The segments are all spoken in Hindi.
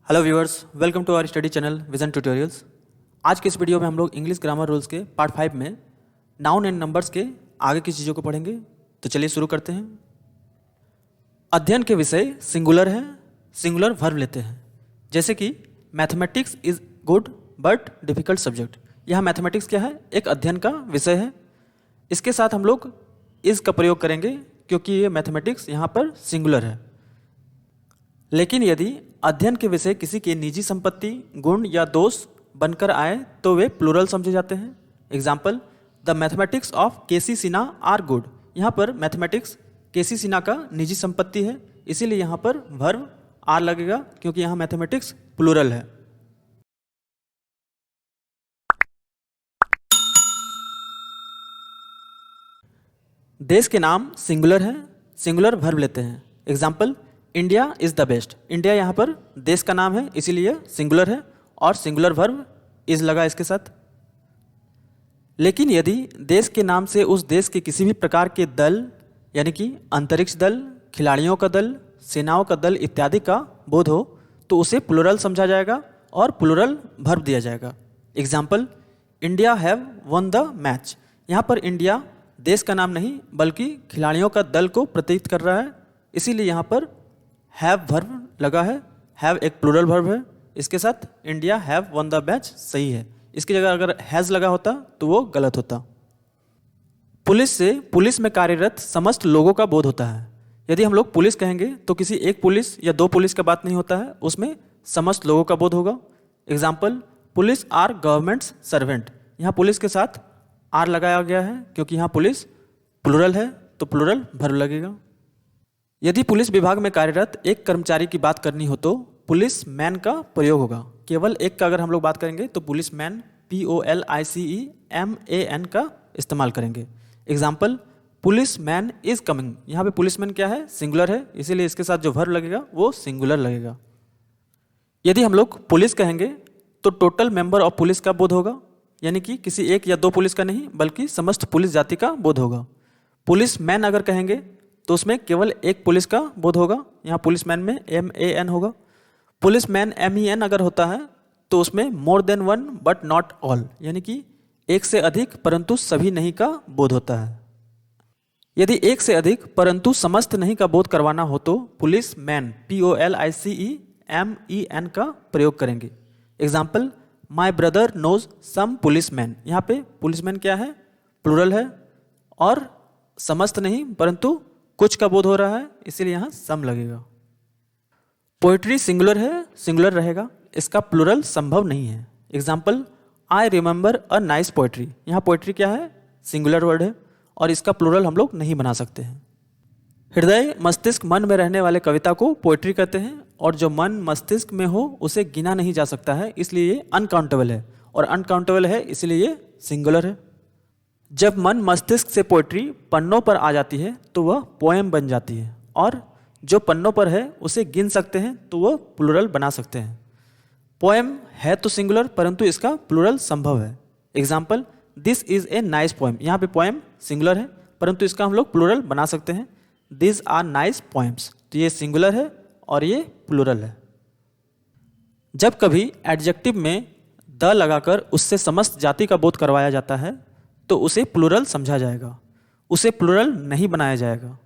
Hello viewers, welcome to our study channel vision tutorials. आज के इस वीडियो में हम लोग इंग्लिश ग्रामर रूल्स के पार्ट 5 में नाउन एंड नंबर्स के आगे की चीज़ों को पढ़ेंगे। तो चलिए शुरू करते हैं। अध्ययन के विषय सिंगुलर है, सिंगुलर वर्ब लेते हैं। जैसे कि mathematics is good but difficult subject. यहाँ मैथमेटिक्स क्या है? एक अध्ययन का विषय है। इसके साथ हम लोग इज का प्रयोग करेंगे क्योंकि ये मैथमेटिक्स यहाँ पर सिंगुलर है। लेकिन यदि अध्ययन के विषय किसी के निजी संपत्ति, गुण या दोष बनकर आए तो वे प्लूरल समझे जाते हैं। Example, the mathematics of KC Sinha are good. यहाँ पर मैथमेटिक्स केसी सिन्हा का निजी संपत्ति है, इसीलिए यहाँ पर वर्ब आर लगेगा क्योंकि यहाँ मैथमेटिक्स प्लूरल है। देश के नाम सिंगुलर है, सिंगुलर वर्ब लेते हैं। Example, India is the best. India यहाँ पर देश का नाम है, इसीलिए सिंगुलर है और सिंगुलर वर्ब इज लगा इसके साथ। लेकिन यदि देश के नाम से उस देश के किसी भी प्रकार के दल यानी कि अंतरिक्ष दल, खिलाड़ियों का दल, सेनाओं का दल इत्यादि का बोध हो तो उसे प्लूरल समझा जाएगा और प्लूरल वर्ब दिया जाएगा। Example, India have one the match. यहाँ पर इंडिया देश का नाम नहीं बल्कि खिलाड़ियों का दल को प्रतीत कर रहा है, इसीलिए यहाँ पर हैव वर्ब लगा है। हैव एक प्लूरल वर्ब है, इसके साथ India have one the match सही है। इसकी जगह अगर हैज़ लगा होता तो वो गलत होता। पुलिस से पुलिस में कार्यरत समस्त लोगों का बोध होता है। यदि हम लोग पुलिस कहेंगे तो किसी एक पुलिस या दो पुलिस का बात नहीं होता है, उसमें समस्त लोगों का बोध होगा। Example, police are governments servant. यहाँ पुलिस के साथ आर लगाया गया है क्योंकि यहाँ पुलिस प्लूरल है तो प्लूरल वर्ब लगेगा। यदि पुलिस विभाग में कार्यरत एक कर्मचारी की बात करनी हो तो पुलिस मैन का प्रयोग होगा। केवल एक का अगर हम लोग बात करेंगे तो पुलिस मैन POLICEMAN का इस्तेमाल करेंगे। Example, police man is coming. यहाँ पे पुलिस मैन क्या है? सिंगुलर है, इसीलिए इसके साथ जो वर्ब लगेगा वो सिंगुलर लगेगा। यदि हम लोग पुलिस कहेंगे तो टोटल मेंबर ऑफ पुलिस का बोध होगा, यानी कि किसी एक या दो पुलिस का नहीं बल्कि समस्त पुलिस जाति का बोध होगा। पुलिस मैन अगर कहेंगे तो उसमें केवल एक पुलिस का बोध होगा, यहाँ पुलिस मैन में MAN होगा। पुलिस मैन MEN अगर होता है तो उसमें more than one but not all, यानी कि एक से अधिक परंतु सभी नहीं का बोध होता है। यदि एक से अधिक परंतु समस्त नहीं का बोध करवाना हो तो पुलिस मैन POLICEMEN का प्रयोग करेंगे। Example, my brother knows some police man. यहाँ पे पुलिस मैन क्या है? प्लूरल है और समस्त नहीं परंतु कुछ का बोध हो रहा है, इसीलिए यहाँ सम लगेगा। पोएट्री सिंगुलर है, सिंगुलर रहेगा, इसका प्लूरल संभव नहीं है। Example, I remember a nice poetry. यहाँ पोएट्री क्या है? सिंगुलर वर्ड है और इसका प्लूरल हम लोग नहीं बना सकते हैं। हृदय मस्तिष्क मन में रहने वाले कविता को पोएट्री कहते हैं और जो मन मस्तिष्क में हो उसे गिना नहीं जा सकता है, इसलिए ये अनकाउंटेबल है और अनकाउंटेबल है इसलिए ये सिंगुलर है। जब मन मस्तिष्क से पोएट्री पन्नों पर आ जाती है तो वह पोएम बन जाती है और जो पन्नों पर है उसे गिन सकते हैं तो वह प्लूरल बना सकते हैं। पोएम है तो सिंगुलर परंतु इसका प्लूरल संभव है। Example, this is a nice poem. यहाँ पे पोएम सिंगुलर है परंतु इसका हम लोग प्लूरल बना सकते हैं, दिस आर नाइस पोएम्स। तो ये सिंगुलर है और ये प्लूरल है। जब कभी एडजेक्टिव में द लगाकर उससे समस्त जाति का बोध करवाया जाता है तो उसे प्लूरल समझा जाएगा, उसे प्लूरल नहीं बनाया जाएगा।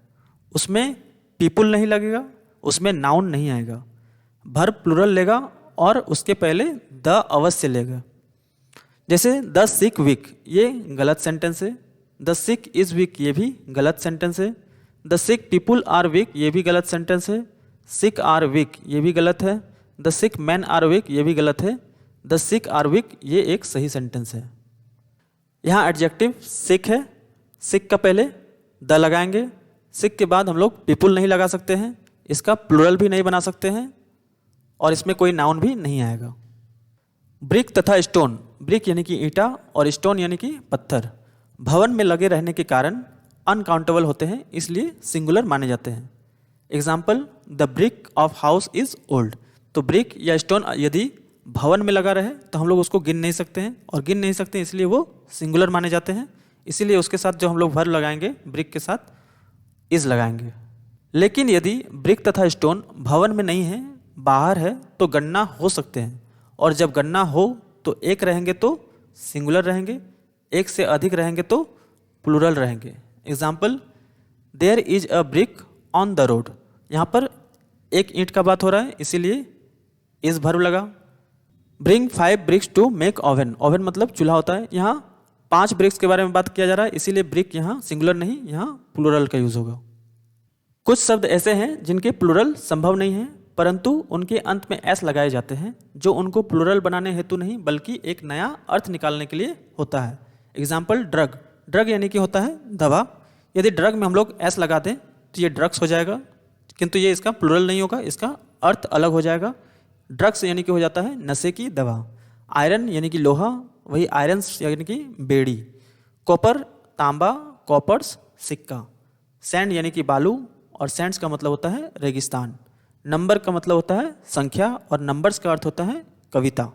उसमें पीपुल नहीं लगेगा, उसमें नाउन नहीं आएगा। वर्ब प्लूरल लेगा और उसके पहले द अवश्य लेगा। जैसे द सिक वीक, ये गलत सेंटेंस है। द सिक इज वीक, ये भी गलत सेंटेंस है। The sick people are weak, ये भी गलत सेंटेंस है। सिक आर वीक, ये भी गलत है। The sick man are weak, ये भी गलत है। द सिक आर वीक, ये एक सही सेंटेंस है। यहाँ एडजेक्टिव सिक है, सिक का पहले द लगाएंगे, सिक के बाद हम लोग पीपुल नहीं लगा सकते हैं, इसका प्लूरल भी नहीं बना सकते हैं और इसमें कोई नाउन भी नहीं आएगा। ब्रिक तथा स्टोन, ब्रिक यानी कि ईंटा और स्टोन यानी कि पत्थर, भवन में लगे रहने के कारण अनकाउंटेबल होते हैं, इसलिए सिंगुलर माने जाते हैं। Example, the brick of house is old. तो ब्रिक या स्टोन यदि भवन में लगा रहे तो हम लोग उसको गिन नहीं सकते हैं और गिन नहीं सकते हैं इसलिए वो सिंगुलर माने जाते हैं, इसीलिए उसके साथ जो हम लोग वर्ब लगाएंगे ब्रिक के साथ इज लगाएंगे। लेकिन यदि ब्रिक तथा स्टोन भवन में नहीं है बाहर है तो गणना हो सकते हैं, और जब गणना हो तो एक रहेंगे तो सिंगुलर रहेंगे, एक से अधिक रहेंगे तो प्लूरल रहेंगे। Example, there is a brick on the road. यहाँ पर एक ईंट का बात हो रहा है इसीलिए इस वर्ब लगा। Bring 5 bricks to make oven. Oven मतलब चूल्हा होता है, यहाँ 5 ब्रिक्स के बारे में बात किया जा रहा है इसीलिए ब्रिक यहाँ सिंगुलर नहीं, यहाँ प्लूरल का यूज होगा। कुछ शब्द ऐसे हैं जिनके प्लूरल संभव नहीं है, परंतु उनके अंत में एस लगाए जाते हैं, जो उनको प्लूरल बनाने हेतु नहीं बल्कि एक नया अर्थ निकालने के लिए होता है। Example, drug. ड्रग यानी कि होता है दवा। यदि ड्रग में हम लोग एस लगा दें तो ये ड्रग्स हो जाएगा, किंतु ये इसका प्लूरल नहीं होगा, इसका अर्थ अलग हो जाएगा। ड्रग्स यानी कि हो जाता है नशे की दवा। आयरन यानी कि लोहा, वही आयरन्स यानी कि बेड़ी। कॉपर तांबा, कॉपर्स सिक्का। सैंड यानी कि बालू, और सैंड्स का मतलब होता है रेगिस्तान। नंबर का मतलब होता है संख्या, और नंबर्स का अर्थ होता है कविता।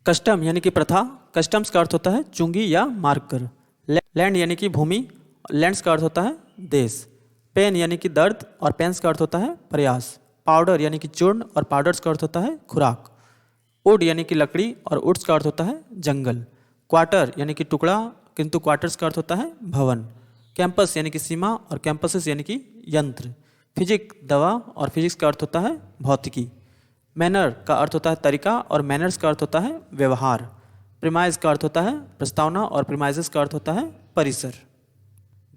कस्टम यानी कि प्रथा, कस्टम्स का अर्थ होता है चुंगी या मार्कर। लैंड यानी कि भूमि, लैंड्स का अर्थ होता है देश। पेन यानी कि दर्द, और पेन्स का अर्थ होता है प्रयास। पाउडर यानी कि चूर्ण, और पाउडर्स का अर्थ होता है खुराक। वुड यानी कि लकड़ी, और वुड्स का अर्थ होता है जंगल। क्वार्टर यानी कि टुकड़ा, किंतु क्वार्टर्स का अर्थ होता है भवन। कैंपस यानी कि सीमा, और कैंपसेस यानी कि यंत्र। फिजिक दवा, और फिजिक्स का अर्थ होता है भौतिकी। मैनर का अर्थ होता है तरीका, और मैनर्स का अर्थ होता है व्यवहार। प्रीमाइज का अर्थ होता है प्रस्तावना, और प्रीमाइजेस का अर्थ होता है परिसर।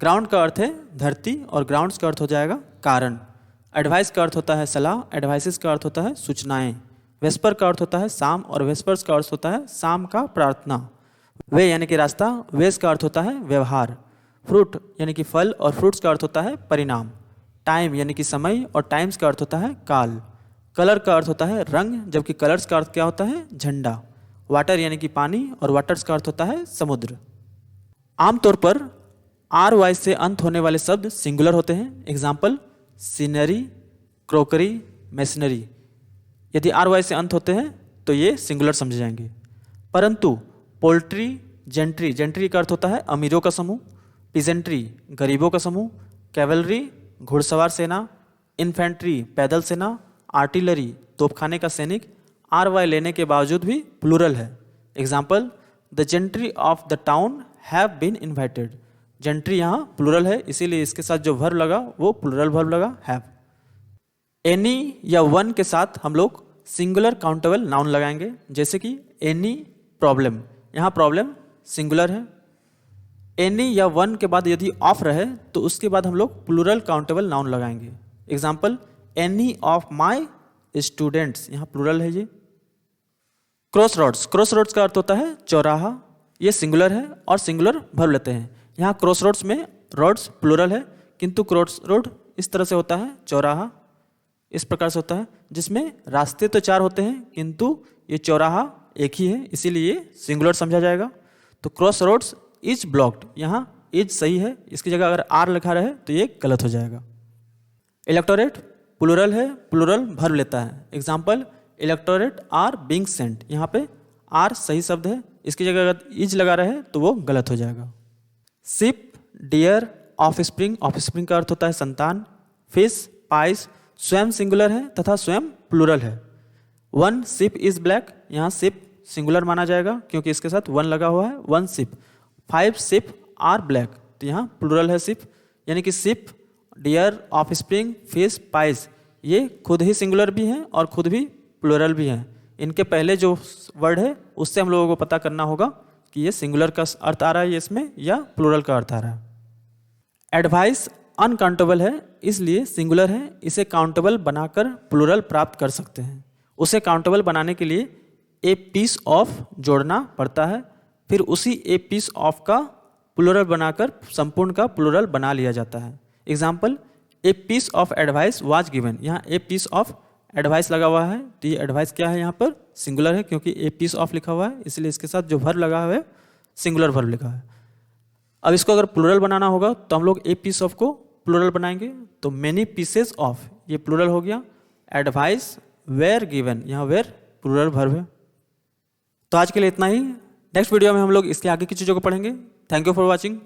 ग्राउंड का अर्थ है धरती, और ग्राउंड्स का अर्थ हो जाएगा कारण। एडवाइस का अर्थ होता है सलाह, एडवाइसेस का अर्थ होता है सूचनाएं। वेस्पर का अर्थ होता है शाम, और वेस्पर्स का अर्थ होता है शाम का प्रार्थना। वे यानी कि रास्ता, वेज का अर्थ होता है व्यवहार। फ्रूट यानी कि फल, और फ्रूट्स का अर्थ होता है परिणाम। टाइम यानी कि समय, और टाइम्स का अर्थ होता है काल। कलर का अर्थ होता है रंग, जबकि कलर्स का अर्थ क्या होता है झंडा। वाटर यानी कि पानी, और वाटर्स का अर्थ होता है समुद्र। आमतौर पर आर वाई से अंत होने वाले शब्द सिंगुलर होते हैं। Example, scenery, crockery, machinery. यदि आर वाई से अंत होते हैं तो ये सिंगुलर समझे जाएंगे। परंतु पोल्ट्री, जेंट्री, जेंट्री का अर्थ होता है अमीरों का समूह। पिजेंट्री गरीबों का समूह। कैवलरी घुड़सवार सेना। इन्फेंट्री पैदल सेना। आर्टिलरी तोपखाने का सैनिक आर वाई लेने के बावजूद भी प्लूरल है। Example, the gentry of the town have been invited. Gentry यहाँ प्लूरल है इसीलिए इसके साथ जो वर्ब लगा वो प्लूरल वर्ब लगा हैव। एनी या वन के साथ हम लोग सिंगुलर काउंटेबल नाउन लगाएंगे, जैसे कि एनी प्रॉब्लम, यहाँ प्रॉब्लम सिंगुलर है। एनी या वन के बाद यदि ऑफ रहे तो उसके बाद हम लोग प्लूरल काउंटेबल नाउन लगाएंगे। Example, any of my students, यहाँ प्लूरल है ये। क्रॉस रोड्स, क्रॉस रोड्स का अर्थ होता है चौराहा, ये सिंगुलर है और सिंगुलर वर्ब लेते हैं। यहाँ क्रॉस रोड्स में रोड्स प्लूरल है, किंतु क्रॉस रोड इस तरह से होता है चौराहा, इस प्रकार से होता है जिसमें रास्ते तो 4 होते हैं किंतु ये चौराहा एक ही है, इसीलिए सिंगुलर समझा जाएगा। तो क्रॉस रोड्स इज ब्लॉक्ड, यहाँ इज सही है, इसकी जगह अगर आर लिखा रहे तो ये गलत हो जाएगा। इलेक्टोरेट प्लूरल है, प्लूरल वर्ब लेता है। Example, electorate are being sent, यहाँ पे आर सही शब्द है, इसकी जगह अगर इज लगा रहे तो वो गलत हो जाएगा। शिप, डियर, ऑफस्प्रिंग, ऑफस्प्रिंग का अर्थ होता है संतान। फिश, पाइस स्वयं सिंगुलर है तथा स्वयं प्लूरल है। वन शिप इज ब्लैक, यहाँ शिप सिंगुलर माना जाएगा क्योंकि इसके साथ वन लगा हुआ है, one ship. 5 ship are black, तो यहाँ प्लूरल है शिप, यानी कि ship, deer, offspring, fish, pice ये खुद ही सिंगुलर भी हैं और खुद भी प्लूरल भी हैं। इनके पहले जो वर्ड है उससे हम लोगों को पता करना होगा कि ये सिंगुलर का अर्थ आ रहा है इसमें या प्लूरल का अर्थ आ रहा है। एडवाइस अनकाउंटेबल है इसलिए सिंगुलर है, इसे काउंटेबल बनाकर प्लूरल प्राप्त कर सकते हैं। उसे काउंटेबल बनाने के लिए ए पीस ऑफ जोड़ना पड़ता है, फिर उसी ए पीस ऑफ का प्लूरल बनाकर संपूर्ण का प्लूरल बना लिया जाता है। Example, a piece of advice was given, यहाँ ए पीस ऑफ एडवाइस लगा हुआ है तो ये एडवाइस क्या है, यहाँ पर सिंगुलर है क्योंकि ए पीस ऑफ लिखा हुआ है, इसलिए इसके साथ जो वर्ब लगा हुआ है सिंगुलर वर्ब लिखा है। अब इसको अगर प्लूरल बनाना होगा तो हम लोग ए पीस ऑफ को प्लूरल बनाएंगे, तो मेनी पीसेस ऑफ ये प्लूरल हो गया। एडवाइस वेर गिवन, यहाँ वेर प्लूरल वर्ब है। तो आज के लिए इतना ही, नेक्स्ट वीडियो में हम लोग इसके आगे की चीज़ों को पढ़ेंगे। Thank you for watching.